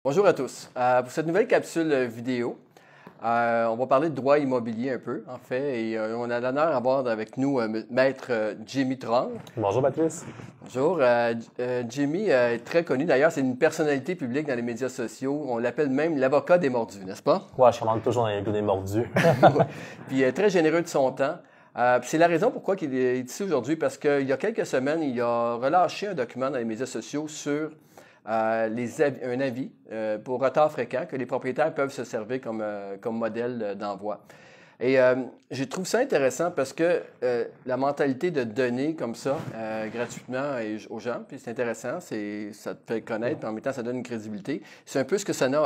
Bonjour à tous. Pour cette nouvelle capsule vidéo, on va parler de droit immobilier un peu, en fait, et on a l'honneur d'avoir avec nous Maître Jimmy Truong. Bonjour Patrice. Bonjour. Jimmy est très connu. D'ailleurs, c'est une personnalité publique dans les médias sociaux. On l'appelle même l'avocat des mordus, n'est-ce pas? Ouais, je rentre toujours dans les goûts des mordus. Puis il est très généreux de son temps. C'est la raison pourquoi il est ici aujourd'hui, parce qu'il y a quelques semaines, il a relâché un document dans les médias sociaux sur un avis pour retard fréquent que les propriétaires peuvent se servir comme modèle d'envoi. Et je trouve ça intéressant parce que la mentalité de donner comme ça gratuitement aux gens, puis c'est intéressant, ça te fait connaître, puis en même temps, ça donne une crédibilité. C'est un peu ce que Sana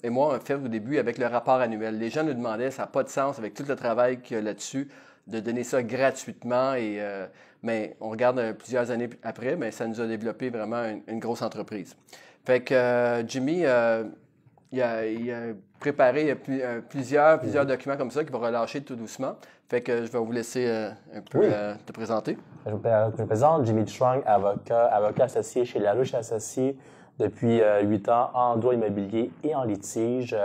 et moi on fait au début avec le rapport annuel. Les gens nous demandaient, ça n'a pas de sens avec tout le travail qu'il y a là-dessus, de donner ça gratuitement. Mais on regarde plusieurs années après, mais ça nous a développé vraiment une grosse entreprise. Fait que Jimmy, il a préparé plusieurs documents comme ça qu'il va relâcher tout doucement. Fait que je vais vous laisser un peu te présenter. Je me présente Jimmy Truong, avocat associé chez Larouche Associés depuis 8 ans en droit immobilier et en litige.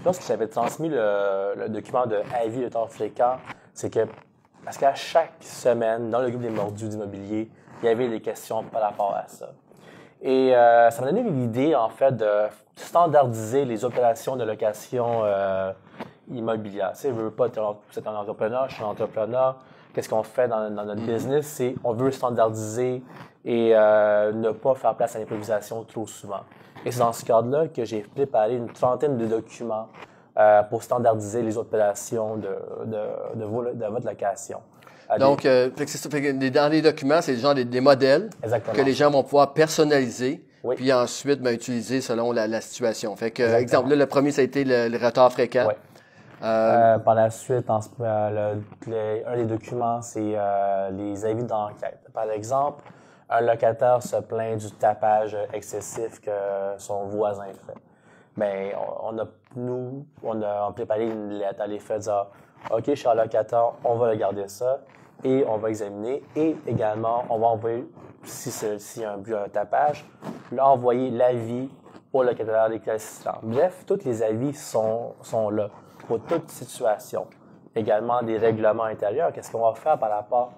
Lorsque j'avais transmis le document de avis de retard fréquent, c'est que parce qu'à chaque semaine, dans le groupe des mordus d'immobilier, il y avait des questions par rapport à ça. Et ça m'a donné l'idée, en fait, de standardiser les opérations de location immobilière. Tu sais, je veux pas, c'est un entrepreneur, je suis un entrepreneur. Qu'est-ce qu'on fait dans notre business? C'est on veut standardiser et ne pas faire place à l'improvisation trop souvent. Et c'est dans ce cadre-là que j'ai préparé une trentaine de documents pour standardiser les opérations de votre location. Donc, dans les documents, c'est genre des modèles Exactement. que les gens vont pouvoir personnaliser, Oui. puis ensuite utiliser selon la situation. Fait que, exemple, là, le premier, ça a été le retard fréquent. Oui. Par la suite, un des documents, c'est les avis d'enquête. Par exemple, un locataire se plaint du tapage excessif que son voisin fait. Bien, on a préparé une lettre à l'effet de dire « OK, cher locataire, on va regarder ça et on va examiner. Et également, on va envoyer, s'il y a un tapage, envoyer l'avis au locataire récalcitrant. » Bref, tous les avis sont là pour toute situation. Également, des règlements intérieurs. Qu'est-ce qu'on va faire par rapport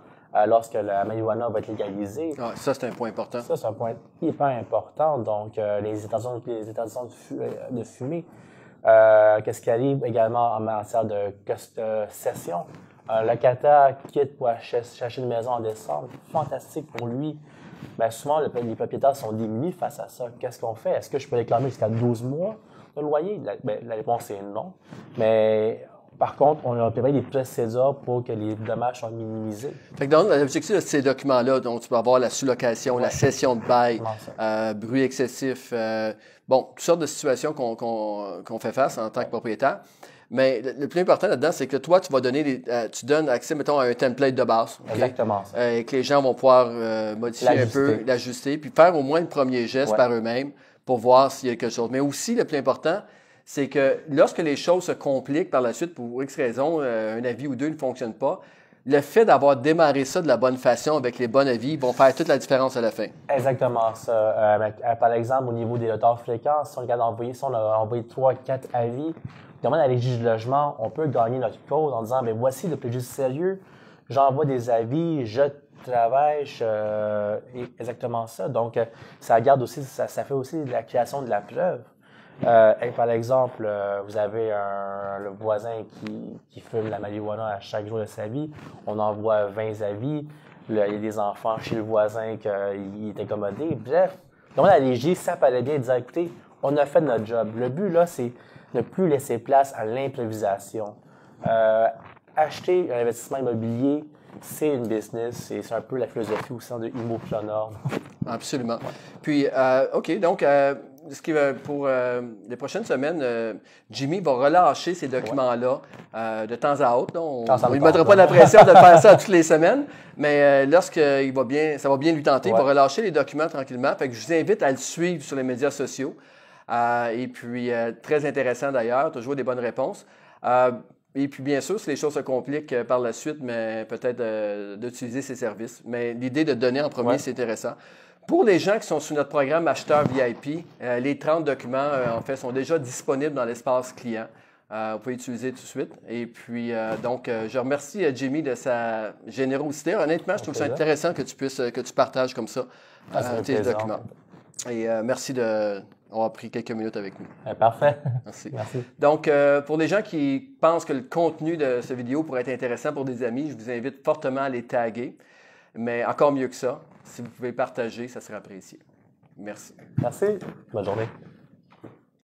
lorsque la marijuana va être légalisée? Ah, ça, c'est un point important. Ça, c'est un point hyper important. Donc, les interdictions de fumer. Qu'est-ce qui arrive également en matière de cession? Un locataire quitte pour chercher une maison en décembre. Fantastique pour lui. Bien, souvent, les propriétaires sont démunis face à ça. Qu'est-ce qu'on fait? Est-ce que je peux réclamer jusqu'à 12 mois de loyer? La réponse est non. Mais par contre, on a préparé des procédures pour que les dommages soient minimisés. Fait que dans l'objectif de ces documents-là, donc tu peux avoir la sous-location, la cession de bail, bruit excessif, toutes sortes de situations qu'on fait face en tant que propriétaire. Mais le plus important là-dedans, c'est que toi, tu vas donner tu donnes accès, mettons, à un template de base. Okay? Exactement. Et que les gens vont pouvoir modifier un peu, l'ajuster, puis faire au moins le premier geste par eux-mêmes pour voir s'il y a quelque chose. Mais aussi, le plus important, c'est que lorsque les choses se compliquent par la suite, pour X raison, un avis ou deux ne fonctionne pas, le fait d'avoir démarré ça de la bonne façon, avec les bons avis, vont faire toute la différence à la fin. Exactement ça. Par exemple, au niveau des retards fréquents, si on a envoyé 3, 4 avis, demande à les juges de logement, on peut gagner notre cause en disant, mais voici le plus sérieux, j'envoie des avis, je travaille, exactement ça. Donc, ça garde aussi, ça fait aussi de la création de la preuve. Par exemple, vous avez le voisin qui fume la marijuana à chaque jour de sa vie. On envoie 20 avis. Il y a des enfants chez le voisin qui est incommodé. Bref, donc la légie, ça paraît bien dire, écoutez, on a fait notre job. Le but, là, c'est ne plus laisser place à l'improvisation. Acheter un investissement immobilier, c'est une business. C'est un peu la philosophie aussi de Immopreneur. Absolument. Puis, OK, donc, pour les prochaines semaines, Jimmy va relâcher ces documents-là de temps à autre. On ne lui mettra pas la pression de faire ça toutes les semaines, mais ça va bien lui tenter, il va relâcher les documents tranquillement. Fait que je vous invite à le suivre sur les médias sociaux. Et puis, très intéressant d'ailleurs, toujours des bonnes réponses. Et puis, bien sûr, si les choses se compliquent par la suite, mais peut-être d'utiliser ses services. Mais l'idée de donner en premier, c'est intéressant. Pour les gens qui sont sous notre programme Acheteur VIP, les 30 documents, en fait, sont déjà disponibles dans l'espace client. Vous pouvez utiliser tout de suite. Et puis, je remercie Jimmy de sa générosité. Honnêtement, je trouve ça intéressant que tu partages comme ça tes documents. Et merci d'avoir pris quelques minutes avec nous. Parfait. Merci. Donc, pour les gens qui pensent que le contenu de cette vidéo pourrait être intéressant pour des amis, je vous invite fortement à les taguer. Mais encore mieux que ça, si vous pouvez partager, ça serait apprécié. Merci. Merci. Bonne journée.